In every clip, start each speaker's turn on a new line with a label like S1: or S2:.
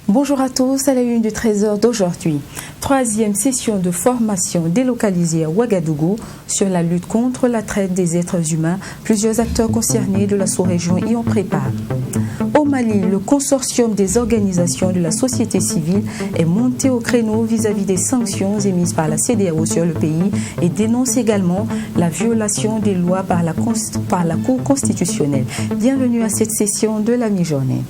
S1: Bonjour à tous, à la une du Trésor d'aujourd'hui. Troisième session de formation délocalisée à Ouagadougou sur la lutte contre la traite des êtres humains. Plusieurs acteurs concernés de la sous-région y ont préparé. Au Mali, le consortium des organisations de la société civile est monté au créneau vis-à-vis des sanctions émises par la CEDEAO sur le pays et dénonce également la violation des lois par la Cour constitutionnelle. Bienvenue à cette session de la mi-journée.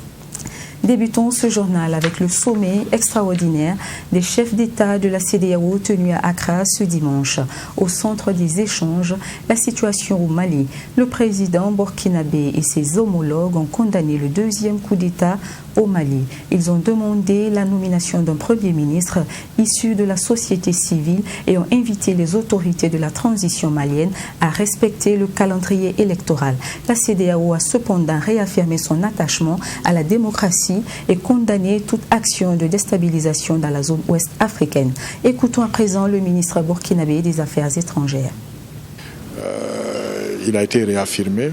S1: Débutons ce journal avec le sommet extraordinaire des chefs d'État de la CEDEAO tenu à Accra ce dimanche. Au centre des échanges, la situation au Mali. Le président burkinabé et ses homologues ont condamné le deuxième coup d'État au Mali. Ils ont demandé la nomination d'un premier ministre issu de la société civile et ont invité les autorités de la transition malienne à respecter le calendrier électoral. La CEDEAO a cependant réaffirmé son attachement à la démocratie et condamné toute action de déstabilisation dans la zone ouest africaine. Écoutons à présent le ministre burkinabé des Affaires étrangères.
S2: Il a été réaffirmé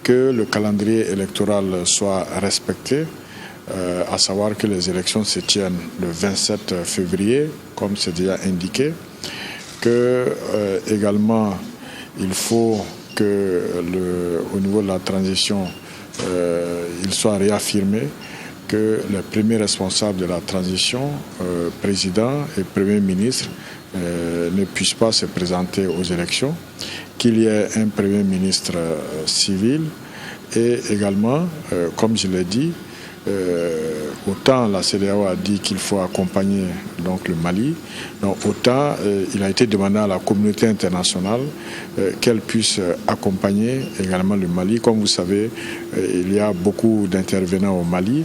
S2: que le calendrier électoral soit respecté, à savoir que les élections se tiennent le 27 février, comme c'est déjà indiqué, que également il faut que au niveau de la transition, il soit réaffirmé que les premiers responsables de la transition, président et premier ministre, ne puissent pas se présenter aux élections, qu'il y ait un premier ministre civil et également, comme je l'ai dit, autant la CEDEAO a dit qu'il faut accompagner donc le Mali, donc autant il a été demandé à la communauté internationale qu'elle puisse accompagner également le Mali. Comme vous savez, il y a beaucoup d'intervenants au Mali.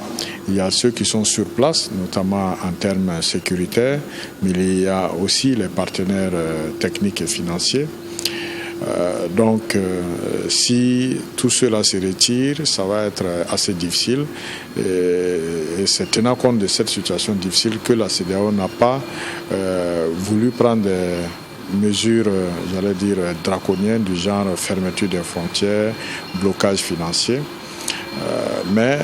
S2: Il y a ceux qui sont sur place, notamment en termes sécuritaires, mais il y a aussi les partenaires techniques et financiers. Donc, si tout cela se retire, ça va être assez difficile. Et c'est tenant compte de cette situation difficile que la CEDEAO n'a pas voulu prendre des mesures, j'allais dire, draconiennes du genre fermeture des frontières, blocage financier. Mais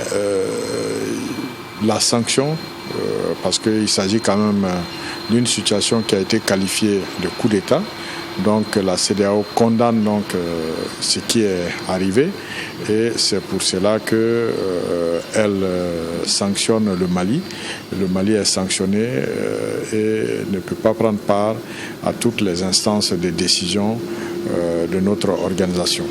S2: la sanction, parce qu'il s'agit quand même d'une situation qui a été qualifiée de coup d'État. Donc la CEDEAO condamne donc ce qui est arrivé et c'est pour cela qu'elle sanctionne le Mali. Le Mali est sanctionné et ne peut pas prendre part à toutes les instances de décision de notre organisation.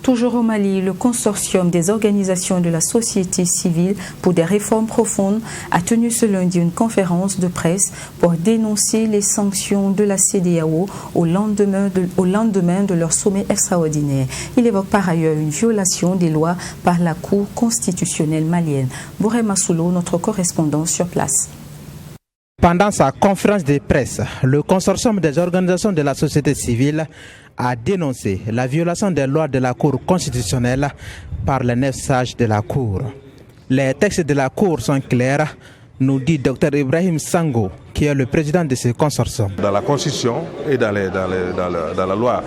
S1: Toujours au Mali, le consortium des organisations de la société civile pour des réformes profondes a tenu ce lundi une conférence de presse pour dénoncer les sanctions de la CEDEAO au lendemain de leur sommet extraordinaire. Il évoque par ailleurs une violation des lois par la Cour constitutionnelle malienne. Bouré Massoulou, notre correspondant sur place.
S3: Pendant sa conférence de presse, le consortium des organisations de la société civile a dénoncé la violation des lois de la Cour constitutionnelle par les 9 sages de la Cour. Les textes de la Cour sont clairs, nous dit Dr Ibrahim Sango, qui est le président de ce consortium.
S4: Dans la Constitution et dans la loi,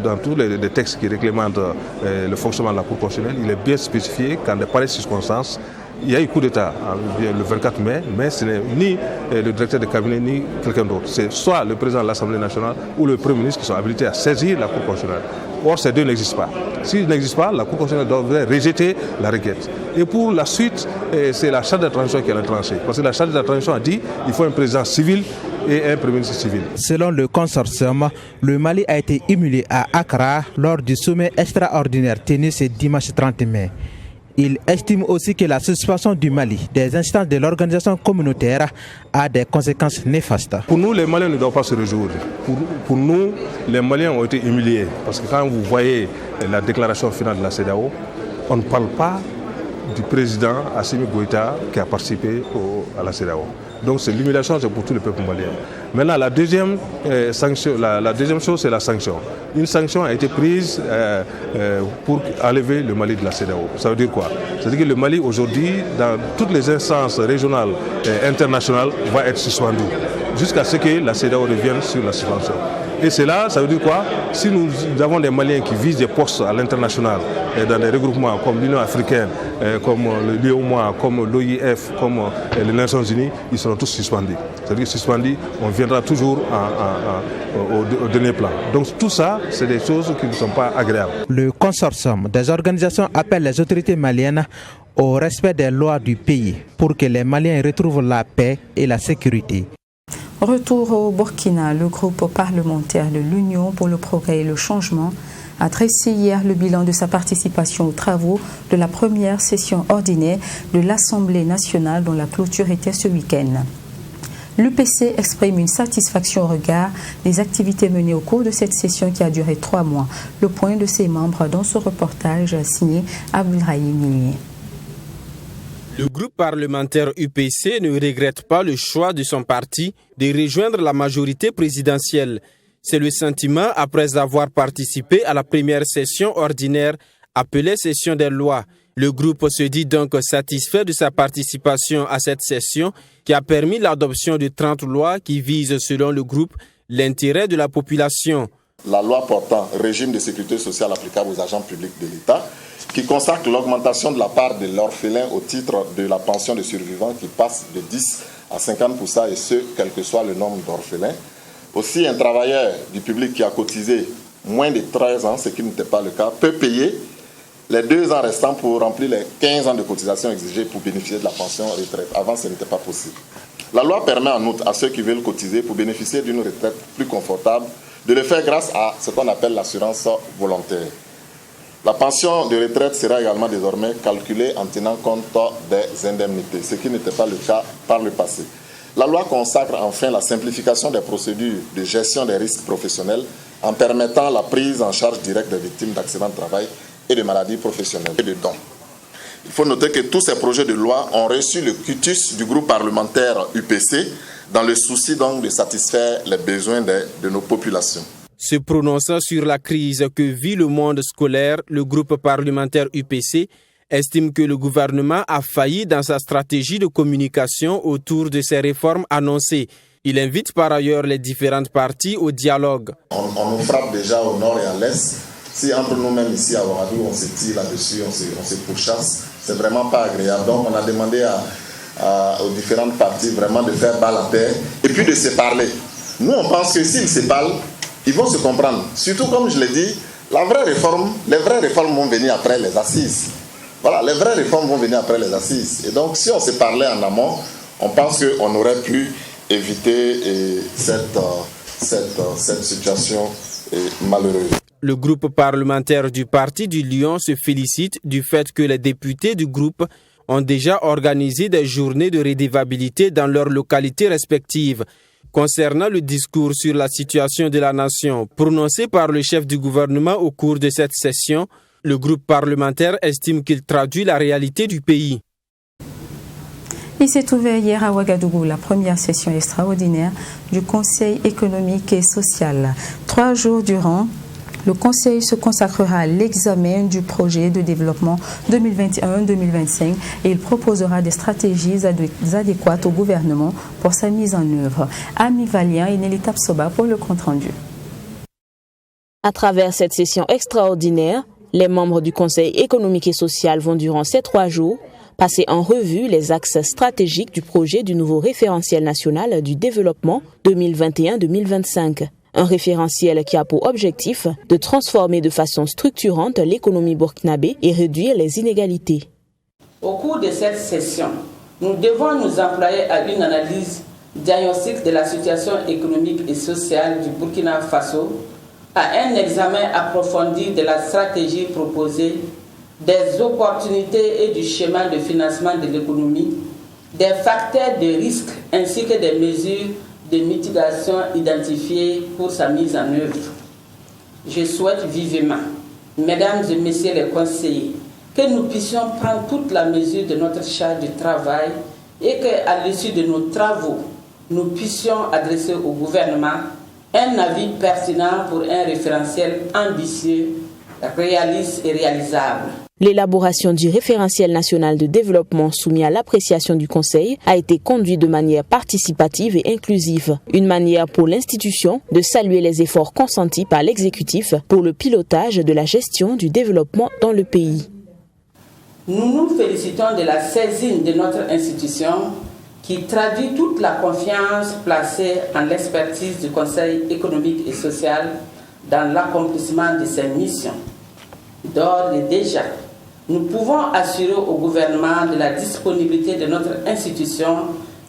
S4: dans tous les textes qui réglementent le fonctionnement de la Cour constitutionnelle, il est bien spécifié qu'en de pareilles circonstances, il y a eu coup d'État le 24 mai, mais ce n'est ni le directeur de cabinet ni quelqu'un d'autre. C'est soit le président de l'Assemblée nationale ou le Premier ministre qui sont habilités à saisir la Cour constitutionnelle. Or, ces deux n'existent pas. S'ils n'existent pas, la Cour constitutionnelle devrait rejeter la requête. Et pour la suite, c'est la charte de la transition qui a tranché. Parce que la charte de la transition a dit qu'il faut un président civil et un premier ministre civil.
S3: Selon le consortium, le Mali a été humilié à Accra lors du sommet extraordinaire tenu ce dimanche 30 mai. Il estime aussi que la suspension du Mali des instances de l'organisation communautaire a des conséquences néfastes.
S4: Pour nous, les Maliens ne doivent pas se réjouir. Pour nous, les Maliens ont été humiliés. Parce que quand vous voyez la déclaration finale de la CEDEAO, on ne parle pas du président Assimi Goïta qui a participé à la CEDEAO. Donc l'humiliation, c'est pour tout le peuple malien. Maintenant, la deuxième chose, c'est la sanction. Une sanction a été prise pour enlever le Mali de la CEDEAO. Ça veut dire quoi? Ça veut dire que le Mali, aujourd'hui, dans toutes les instances régionales et internationales, va être suspendu jusqu'à ce que la CEDEAO revienne sur la suspension. Et c'est là, ça veut dire quoi? Si nous avons des Maliens qui visent des postes à l'international, dans des regroupements comme l'Union africaine, comme l'UEMOA, comme l'OIF, comme les Nations Unies, ils seront tous suspendus. C'est-à-dire que suspendus, on viendra toujours au dernier plan. Donc tout ça, c'est des choses qui ne sont pas agréables.
S3: Le consortium des organisations appelle les autorités maliennes au respect des lois du pays pour que les Maliens retrouvent la paix et la sécurité.
S1: Retour au Burkina, le groupe parlementaire de l'Union pour le progrès et le changement a dressé hier le bilan de sa participation aux travaux de la première session ordinaire de l'Assemblée nationale dont la clôture était ce week-end. L'UPC exprime une satisfaction au regard des activités menées au cours de cette session qui a duré 3 mois. Le point de ses membres dans ce reportage signé Abdelrahim Nié.
S5: Le groupe parlementaire UPC ne regrette pas le choix de son parti de rejoindre la majorité présidentielle. C'est le sentiment après avoir participé à la première session ordinaire appelée session des lois. Le groupe se dit donc satisfait de sa participation à cette session qui a permis l'adoption de 30 lois qui visent, selon le groupe, l'intérêt de la population.
S6: La loi portant régime de sécurité sociale applicable aux agents publics de l'État, qui consacre l'augmentation de la part de l'orphelin au titre de la pension de survivants qui passe de 10 à 50%, et ce, quel que soit le nombre d'orphelins. Aussi, un travailleur du public qui a cotisé moins de 13 ans, ce qui n'était pas le cas, peut payer les 2 ans restants pour remplir les 15 ans de cotisation exigés pour bénéficier de la pension retraite. Avant, ce n'était pas possible. La loi permet en outre à ceux qui veulent cotiser pour bénéficier d'une retraite plus confortable de le faire grâce à ce qu'on appelle l'assurance volontaire. La pension de retraite sera également désormais calculée en tenant compte des indemnités, ce qui n'était pas le cas par le passé. La loi consacre enfin la simplification des procédures de gestion des risques professionnels en permettant la prise en charge directe des victimes d'accidents de travail et de maladies professionnelles et de dons. Il faut noter que tous ces projets de loi ont reçu le quitus du groupe parlementaire UPC dans le souci donc de satisfaire les besoins de nos populations.
S5: Se prononçant sur la crise que vit le monde scolaire, le groupe parlementaire UPC estime que le gouvernement a failli dans sa stratégie de communication autour de ces réformes annoncées. Il invite par ailleurs les différentes parties au dialogue.
S6: On nous frappe déjà au nord et à l'est. Si entre nous-mêmes ici à Ouagadougou, on se tire là-dessus, on se pourchasse, c'est vraiment pas agréable. Donc on a demandé aux différentes parties vraiment de faire balle à terre et puis de se parler. Nous, on pense que s'ils se parlent, ils vont se comprendre. Surtout, comme je l'ai dit, les vraies réformes vont venir après les assises. Voilà, les vraies réformes vont venir après les assises. Et donc, si on se parlait en amont, on pense qu'on aurait pu éviter cette situation malheureuse.
S5: Le groupe parlementaire du Parti du Lion se félicite du fait que les députés du groupe ont déjà organisé des journées de redevabilité dans leurs localités respectives. Concernant le discours sur la situation de la nation prononcé par le chef du gouvernement au cours de cette session, le groupe parlementaire estime qu'il traduit la réalité du pays.
S1: Il s'est ouvert hier à Ouagadougou la première session extraordinaire du Conseil économique et social. 3 jours durant, le Conseil se consacrera à l'examen du projet de développement 2021-2025 et il proposera des stratégies adéquates au gouvernement pour sa mise en œuvre. Ami Valiant et Nelly Tapsoba pour le compte-rendu.
S7: À travers cette session extraordinaire, les membres du Conseil économique et social vont durant ces 3 jours passer en revue les axes stratégiques du projet du nouveau référentiel national du développement 2021-2025. Un référentiel qui a pour objectif de transformer de façon structurante l'économie burkinabé et réduire les inégalités.
S8: Au cours de cette session, nous devons nous employer à une analyse diagnostique de la situation économique et sociale du Burkina Faso, à un examen approfondi de la stratégie proposée, des opportunités et du schéma de financement de l'économie, des facteurs de risque ainsi que des mesures de mitigation identifiées pour sa mise en œuvre. Je souhaite vivement, mesdames et messieurs les conseillers, que nous puissions prendre toute la mesure de notre charge de travail et qu'à l'issue de nos travaux, nous puissions adresser au gouvernement un avis pertinent pour un référentiel ambitieux, réaliste et réalisable.
S7: L'élaboration du référentiel national de développement soumis à l'appréciation du Conseil a été conduite de manière participative et inclusive. Une manière pour l'institution de saluer les efforts consentis par l'exécutif pour le pilotage de la gestion du développement dans le pays.
S8: Nous nous félicitons de la saisine de notre institution qui traduit toute la confiance placée en l'expertise du Conseil économique et social dans l'accomplissement de ses missions. D'ores et déjà, nous pouvons assurer au gouvernement de la disponibilité de notre institution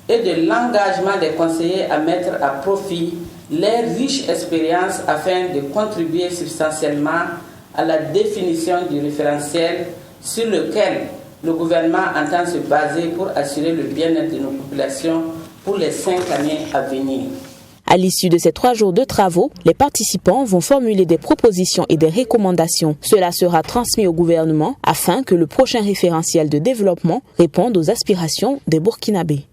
S8: et de l'engagement des conseillers à mettre à profit leurs riches expériences afin de contribuer substantiellement à la définition du référentiel sur lequel le gouvernement entend se baser pour assurer le bien-être de nos populations pour les 5 années à venir.
S7: À l'issue de ces 3 jours de travaux, les participants vont formuler des propositions et des recommandations. Cela sera transmis au gouvernement afin que le prochain référentiel de développement réponde aux aspirations des Burkinabés.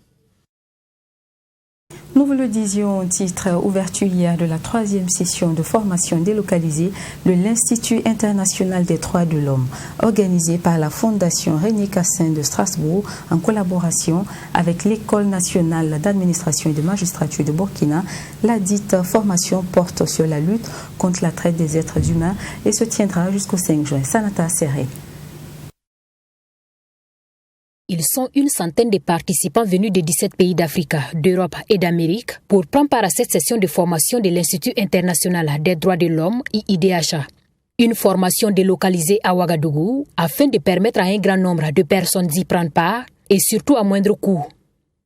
S1: Nous vous le disions au titre ouverture hier de la 3e session de formation délocalisée de l'Institut international des droits de l'homme, organisée par la Fondation René Cassin de Strasbourg en collaboration avec l'École nationale d'administration et de magistrature de Burkina. La dite formation porte sur la lutte contre la traite des êtres humains et se tiendra jusqu'au 5 juin. Sanata Serré.
S9: Ils sont une centaine de participants venus de 17 pays d'Afrique, d'Europe et d'Amérique pour prendre part à cette session de formation de l'Institut international des droits de l'homme, IIDH. Une formation délocalisée à Ouagadougou afin de permettre à un grand nombre de personnes d'y prendre part et surtout à moindre coût.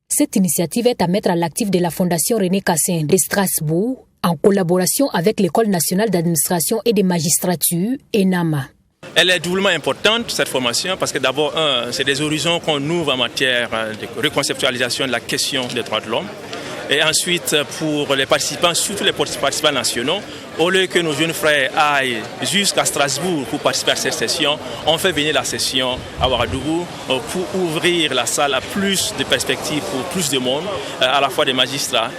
S9: Cette initiative est à mettre à l'actif de la Fondation René Cassin de Strasbourg en collaboration avec l'École nationale d'administration et de magistrature, ENAMA.
S10: Elle est doublement importante, cette formation, parce que d'abord, c'est des horizons qu'on ouvre en matière de reconceptualisation de la question des droits de l'homme. Et ensuite, pour les participants, surtout les participants nationaux, au lieu que nos jeunes frères aillent jusqu'à Strasbourg pour participer à cette session, on fait venir la session à Ouagadougou pour ouvrir la salle à plus de perspectives pour plus de monde, à la fois des magistrats,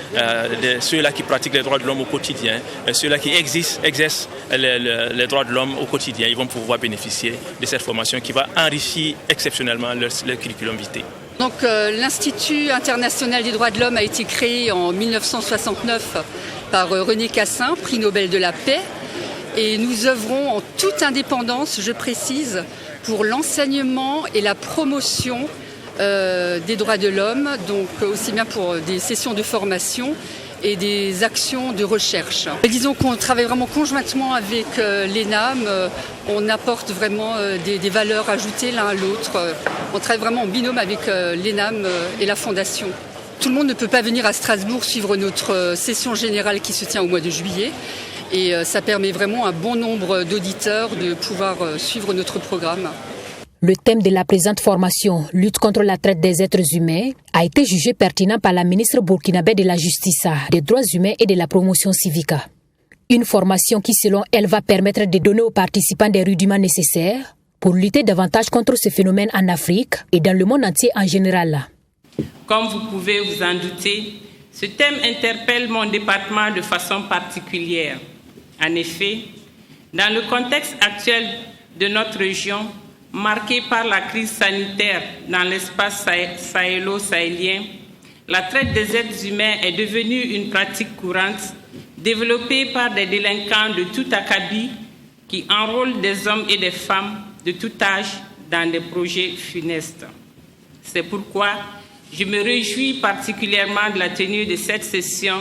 S10: ceux-là qui pratiquent les droits de l'homme au quotidien, ceux-là qui exercent les droits de l'homme au quotidien. Ils vont pouvoir bénéficier de cette formation qui va enrichir exceptionnellement leur curriculum vitae.
S11: Donc, l'Institut international des droits de l'homme a été créé en 1969 par René Cassin, prix Nobel de la paix. Et nous œuvrons en toute indépendance, je précise, pour l'enseignement et la promotion des droits de l'homme, donc aussi bien pour des sessions de formation et des actions de recherche. Et disons qu'on travaille vraiment conjointement avec l'ENAM, on apporte vraiment des valeurs ajoutées l'un à l'autre. On travaille vraiment en binôme avec l'ENAM et la Fondation. Tout le monde ne peut pas venir à Strasbourg suivre notre session générale qui se tient au mois de juillet. Et ça permet vraiment à un bon nombre d'auditeurs de pouvoir suivre notre programme.
S9: Le thème de la présente formation, lutte contre la traite des êtres humains, a été jugé pertinent par la ministre burkinabé de la Justice, des droits humains et de la promotion civique. Une formation qui, selon elle, va permettre de donner aux participants des rudiments nécessaires pour lutter davantage contre ce phénomène en Afrique et dans le monde entier en général.
S8: Comme vous pouvez vous en douter, ce thème interpelle mon département de façon particulière. En effet, dans le contexte actuel de notre région, marqué par la crise sanitaire dans l'espace sahélo-sahélien, la traite des êtres humains est devenue une pratique courante développée par des délinquants de tout acabit qui enrôlent des hommes et des femmes de tout âge dans des projets funestes. C'est pourquoi je me réjouis particulièrement de la tenue de cette session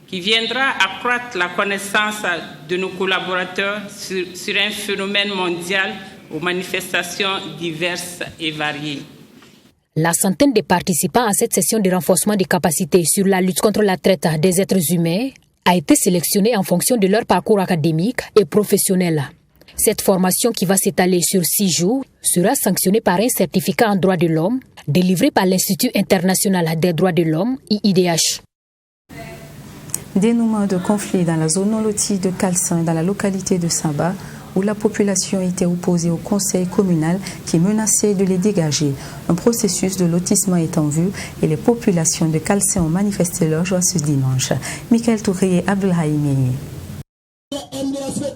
S8: qui viendra accroître la connaissance de nos collaborateurs sur un phénomène mondial aux manifestations diverses et variées.
S9: La centaine de participants à cette session de renforcement des capacités sur la lutte contre la traite des êtres humains a été sélectionnée en fonction de leur parcours académique et professionnel. Cette formation qui va s'étaler sur 6 jours sera sanctionnée par un certificat en droits de l'homme délivré par l'Institut international des droits de l'homme, IIDH. Dénouement de conflit dans la zone non lotie de Kalsin, dans la localité de Samba,
S1: où la population était opposée au conseil communal qui menaçait de les dégager. Un processus de lotissement est en vue et les populations de Calcin ont manifesté leur joie ce dimanche. Michael Touré et Abdelhaïmi.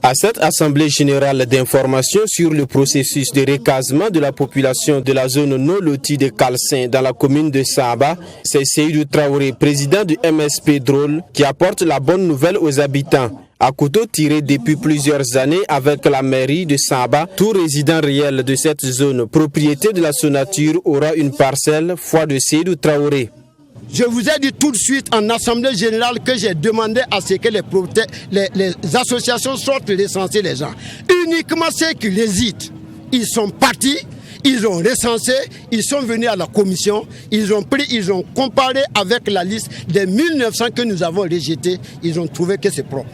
S5: À cette assemblée générale d'information sur le processus de recasement de la population de la zone non lotie de Calcin dans la commune de Saba, c'est Seydou Traoré, président du MSP Drôle, qui apporte la bonne nouvelle aux habitants. À couteau tiré depuis plusieurs années avec la mairie de Saba, tout résident réel de cette zone, propriété de la Sonature, aura une parcelle, foi de Seydou Traoré.
S12: Je vous ai dit tout de suite en assemblée générale que j'ai demandé à ce que les associations sortent recenser les gens. Uniquement ceux qui hésitent, ils sont partis, ils ont recensé, ils sont venus à la commission, ils ont comparé avec la liste des 1900 que nous avons rejetés, ils ont trouvé que c'est propre.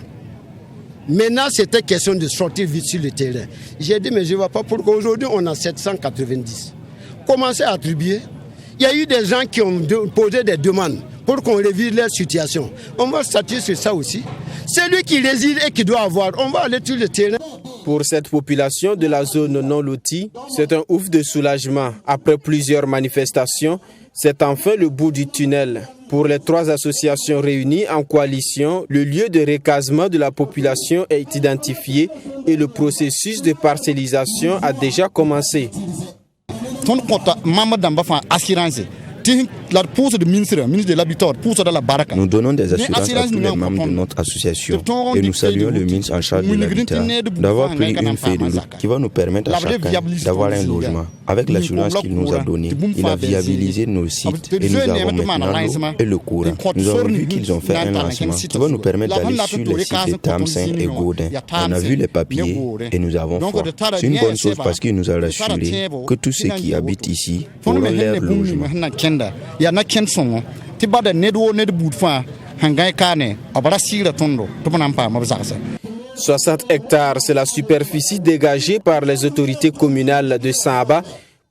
S12: Maintenant, c'était question de sortir vite sur le terrain. J'ai dit, mais je ne vois pas pourquoi aujourd'hui on a 790. Commencez à attribuer. Il y a eu des gens qui ont posé des demandes pour qu'on révise leur situation. On va statuer sur ça aussi. C'est lui qui réside et qui doit avoir. On va aller sur le terrain.
S5: Pour cette population de la zone non lotie, c'est un ouf de soulagement. Après plusieurs manifestations, c'est enfin le bout du tunnel. Pour les 3 associations réunies en coalition, le lieu de recasement de la population est identifié et le processus de parcellisation a déjà commencé.
S13: Nous donnons des assurances à tous les membres de notre association et nous saluons le ministre en charge de l'habitat d'avoir pris une feuille de route qui va nous permettre à chacun d'avoir un logement. Avec l'assurance qu'il nous a donnée, il a viabilisé nos sites et nous avons maintenant l'eau et le courant. Nous avons vu qu'ils ont fait un lancement qui va nous permettre d'aller sur les sites de Tamsin et Gaudin. On a vu les papiers et nous avons foi. C'est une bonne chose parce qu'il nous a rassuré que tous ceux qui habitent ici auront leur logement.
S5: 60 hectares, c'est la superficie dégagée par les autorités communales de Saba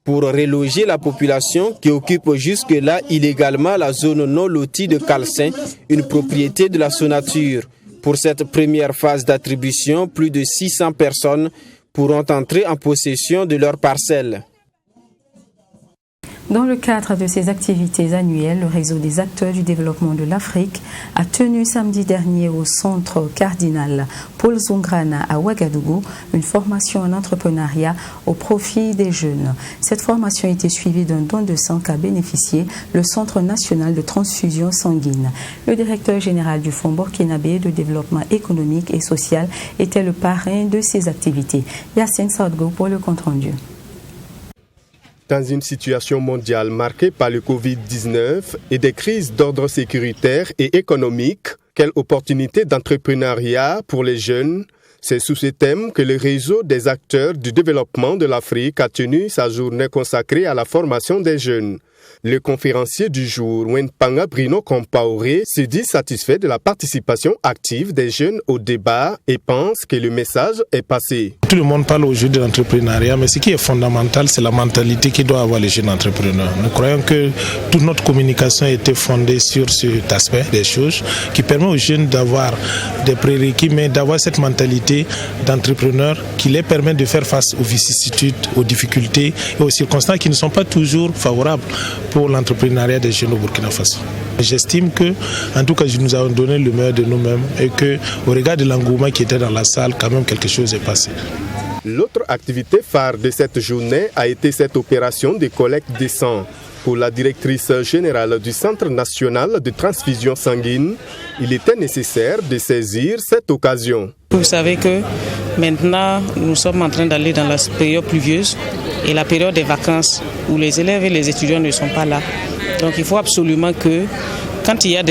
S5: pour reloger la population qui occupe jusque-là illégalement la zone non lotie de Calcin, une propriété de la Sonature. Pour cette première phase d'attribution, plus de 600 personnes pourront entrer en possession de leurs parcelles.
S1: Dans le cadre de ses activités annuelles, le réseau des acteurs du développement de l'Afrique a tenu samedi dernier au centre cardinal Paul Zongrana à Ouagadougou une formation en entrepreneuriat au profit des jeunes. Cette formation a été suivie d'un don de sang qu'a bénéficié le Centre national de transfusion sanguine. Le directeur général du Fonds burkinabé de développement économique et social était le parrain de ces activités. Yacine Sadgo pour le compte-rendu.
S14: Dans une situation mondiale marquée par le Covid-19 et des crises d'ordre sécuritaire et économique, quelle opportunité d'entrepreneuriat pour les jeunes? C'est sous ce thème que le réseau des acteurs du développement de l'Afrique a tenu sa journée consacrée à la formation des jeunes. Le conférencier du jour, Wenpanga Brino Compaoré, se dit satisfait de la participation active des jeunes au débat et pense que le message est passé.
S15: Tout le monde parle aujourd'hui de l'entrepreneuriat, mais ce qui est fondamental, c'est la mentalité qui doit avoir les jeunes entrepreneurs. Nous croyons que toute notre communication a été fondée sur cet aspect des choses qui permet aux jeunes d'avoir des prérequis, mais d'avoir cette mentalité d'entrepreneur qui les permet de faire face aux vicissitudes, aux difficultés et aux circonstances qui ne sont pas toujours favorables pour l'entrepreneuriat des jeunes au Burkina Faso. J'estime que, en tout cas, nous avons donné le meilleur de nous-mêmes et que, au regard de l'engouement qui était dans la salle, quand même quelque chose est passé.
S14: L'autre activité phare de cette journée a été cette opération de collecte de sang. Pour la directrice générale du Centre national de transfusion sanguine, il était nécessaire de saisir cette occasion.
S16: Vous savez que maintenant, nous sommes en train d'aller dans la période pluvieuse et la période des vacances où les élèves et les étudiants ne sont pas là. Donc il faut absolument que, quand il y a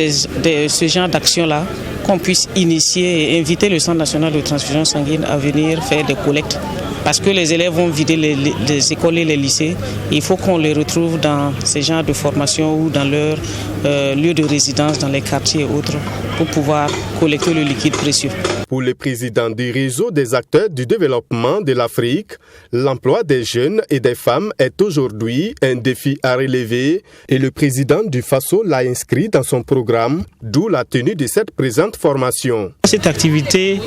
S16: ce genre d'action-là, qu'on puisse initier et inviter le Centre national de transfusion sanguine à venir faire des collectes. Parce que les élèves vont vider les écoles et les lycées. Il faut qu'on les retrouve dans ces genres de formation ou dans leur lieu de résidence, dans les quartiers et autres, pour pouvoir collecter le liquide précieux.
S14: Pour le président du réseau des acteurs du développement de l'Afrique, l'emploi des jeunes et des femmes est aujourd'hui un défi à relever et le président du FASO l'a inscrit dans son programme, d'où la tenue de cette présente formation.
S17: Cette activité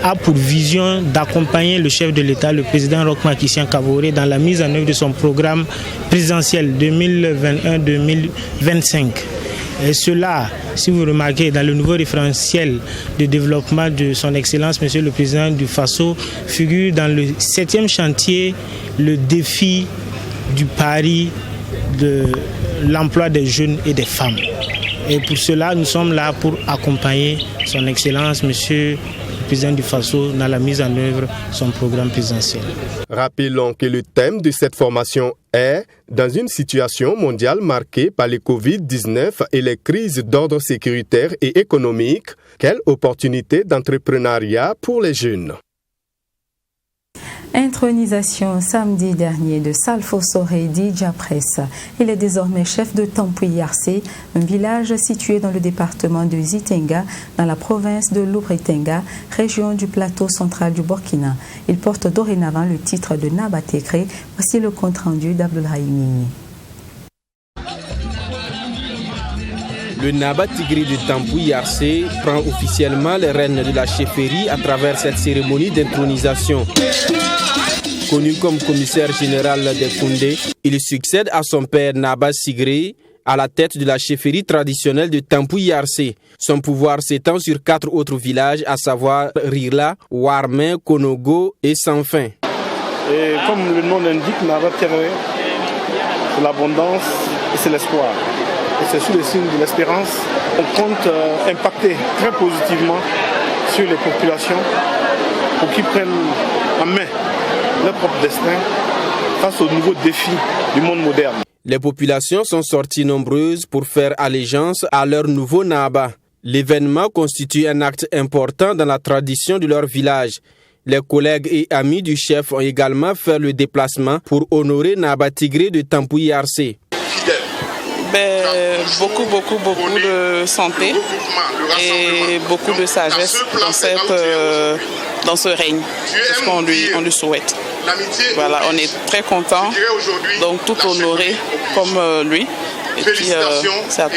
S17: a pour vision d'accompagner le chef de l'État, le président Roch-Marc Christian Kaboré, dans la mise en œuvre de son programme présidentiel 2021-2025. Et cela, si vous remarquez, dans le nouveau référentiel de développement de son Excellence, Monsieur le Président du FASO, figure dans le 7e chantier le défi du pari de l'emploi des jeunes et des femmes. Et pour cela, nous sommes là pour accompagner son Excellence, Monsieur le Président du FASO, dans la mise en œuvre de son programme présidentiel.
S14: Rappelons que le thème de cette formation est « Dans une situation mondiale marquée par le Covid-19 et les crises d'ordre sécuritaire et économique, quelle opportunité d'entrepreneuriat pour les jeunes ?»
S1: Intronisation samedi dernier de Salfo Soré Didja Presse. Il est désormais chef de Tampuy-Yarsé, un village situé dans le département de Zitenga, dans la province de Lubretenga, région du plateau central du Burkina. Il porte dorénavant le titre de Naba Tekre. Voici le compte-rendu d'Abdoulaye Mini.
S5: Le Naba Tigri de Tampuy-Yarsé prend officiellement les rênes de la chefferie à travers cette cérémonie d'intronisation. Connu comme commissaire général des Koundé, il succède à son père Naba Tigri à la tête de la chefferie traditionnelle de Tampuy-Yarsé. Son pouvoir s'étend sur 4 autres villages, à savoir Rila, Warmé, Konogo et Sanfin.
S18: Et comme le nom l'indique, Naba Tigri, c'est l'abondance et c'est l'espoir. Et c'est sous le signe de l'espérance qu'on compte impacter très positivement sur les populations pour qu'ils prennent en main leur propre destin face aux nouveaux défis du monde moderne.
S5: Les populations sont sorties nombreuses pour faire allégeance à leur nouveau Naba. L'événement constitue un acte important dans la tradition de leur village. Les collègues et amis du chef ont également fait le déplacement pour honorer Naba Tigri de Tampuy-Yarsé.
S19: Beaucoup de santé et beaucoup de sagesse dans ce règne. C'est ce qu'on lui souhaite. Voilà, on est très contents, donc tout honoré comme lui. Et puis c'est à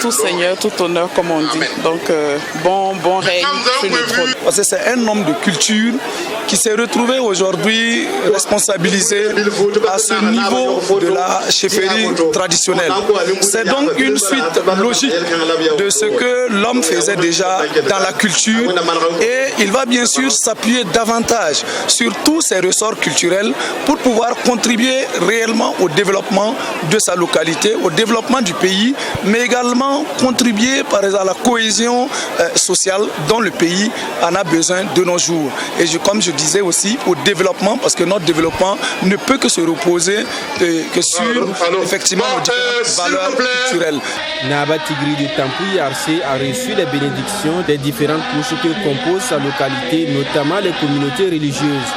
S19: tout seigneur, tout honneur comme on dit. Donc bon règne sur le trône.
S20: Parce que c'est un homme de culture qui s'est retrouvé aujourd'hui responsabilisé à ce niveau de la chefferie traditionnelle. C'est donc une suite logique de ce que l'homme faisait déjà dans la culture et il va bien sûr s'appuyer davantage sur tous ces ressorts culturels pour pouvoir contribuer réellement au développement de sa localité, au développement du pays, mais également contribuer par exemple à la cohésion sociale dont le pays en a besoin de nos jours. Et comme je disais aussi, au développement, parce que notre développement ne peut que se reposer que sur effectivement nos différentes valeurs culturelles.
S5: Naba Tigri de Tampuy-Yarsé a reçu les bénédictions des différentes couches que composent sa localité, notamment les communautés religieuses.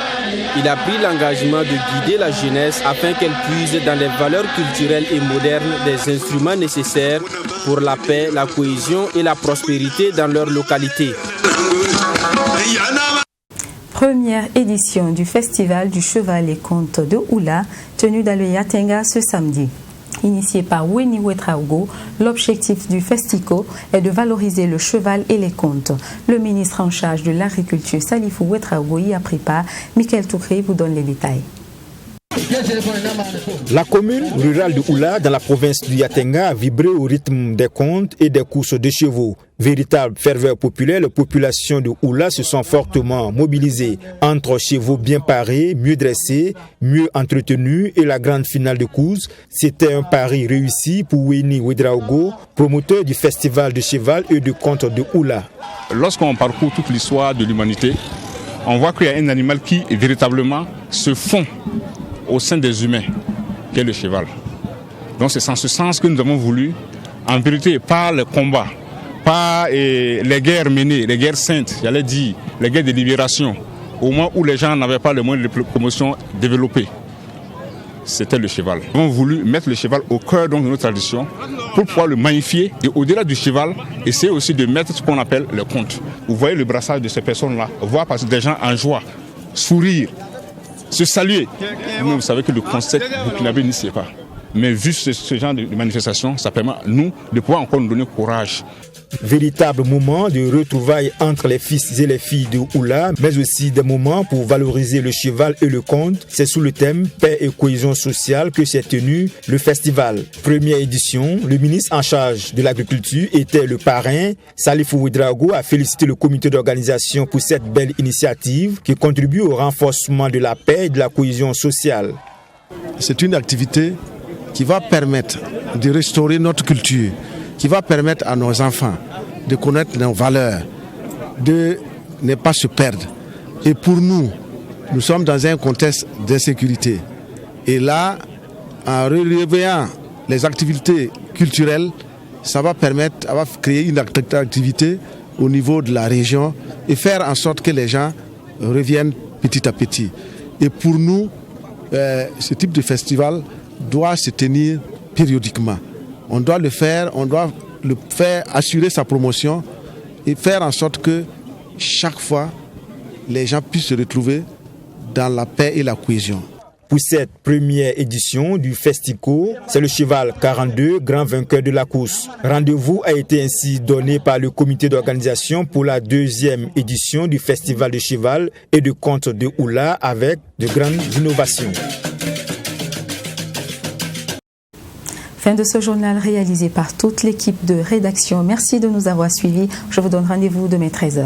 S5: Il a pris l'engagement de guider la jeunesse afin qu'elle puise dans les valeurs culturelles et modernes des instruments nécessaires pour la paix, la cohésion et la prospérité dans leur localité.
S1: Première édition du Festival du Cheval et Contes de Oula, tenu dans le Yatenga ce samedi. Initié par Weni Ouedraogo, l'objectif du Festico est de valoriser le cheval et les contes. Le ministre en charge de l'agriculture, Salifou Ouedraogo, y a pris part. Michael Toukré vous donne les détails.
S21: La commune rurale de Oula, dans la province du Yatenga, a vibré au rythme des contes et des courses de chevaux. Véritable ferveur populaire, les populations de Oula se sont fortement mobilisées entre chevaux bien parés, mieux dressés, mieux entretenus et la grande finale de course. C'était un pari réussi pour Weni Ouedraogo, promoteur du festival de cheval et de contes de Oula.
S22: Lorsqu'on parcourt toute l'histoire de l'humanité, on voit qu'il y a un animal qui véritablement se fond au sein des humains, qui est le cheval. Donc c'est en ce sens que nous avons voulu, en vérité, par le combat, par les guerres menées, les guerres saintes, j'allais dire, les guerres de libération, au moment où les gens n'avaient pas le moyen de promotion développé. c'était le cheval. Nous avons voulu mettre le cheval au cœur donc, de nos traditions pour pouvoir le magnifier et au-delà du cheval, essayer aussi de mettre ce qu'on appelle le conte. Vous voyez le brassage de ces personnes-là, voir passer des gens en joie, sourire, se saluer. Vous savez que le concept burkinabé n'y sait pas. Mais vu ce genre de manifestation, ça permet à nous de pouvoir encore nous donner courage.
S21: Véritable moment de retrouvailles entre les fils et les filles de Oula, mais aussi des moments pour valoriser le cheval et le conte. C'est sous le thème paix et cohésion sociale que s'est tenu le festival. Première édition, le ministre en charge de l'agriculture était le parrain. Salifou Ouedraogo a félicité le comité d'organisation pour cette belle initiative qui contribue au renforcement de la paix et de la cohésion sociale.
S2: C'est une activité qui va permettre de restaurer notre culture, qui va permettre à nos enfants de connaître nos valeurs, de ne pas se perdre. Et pour nous, nous sommes dans un contexte d'insécurité. Et là, en réveillant les activités culturelles, ça va permettre, ça va créer une activité au niveau de la région et faire en sorte que les gens reviennent petit à petit. Et pour nous, ce type de festival doit se tenir périodiquement. On doit le faire assurer sa promotion et faire en sorte que chaque fois, les gens puissent se retrouver dans la paix et la cohésion.
S21: Pour cette première édition du Festico, c'est le cheval 42, grand vainqueur de la course. Rendez-vous a été ainsi donné par le comité d'organisation pour la deuxième édition du Festival de cheval et de conte de Oula avec de grandes innovations.
S1: Fin de ce journal réalisé par toute l'équipe de rédaction. Merci de nous avoir suivis. Je vous donne rendez-vous demain 13h.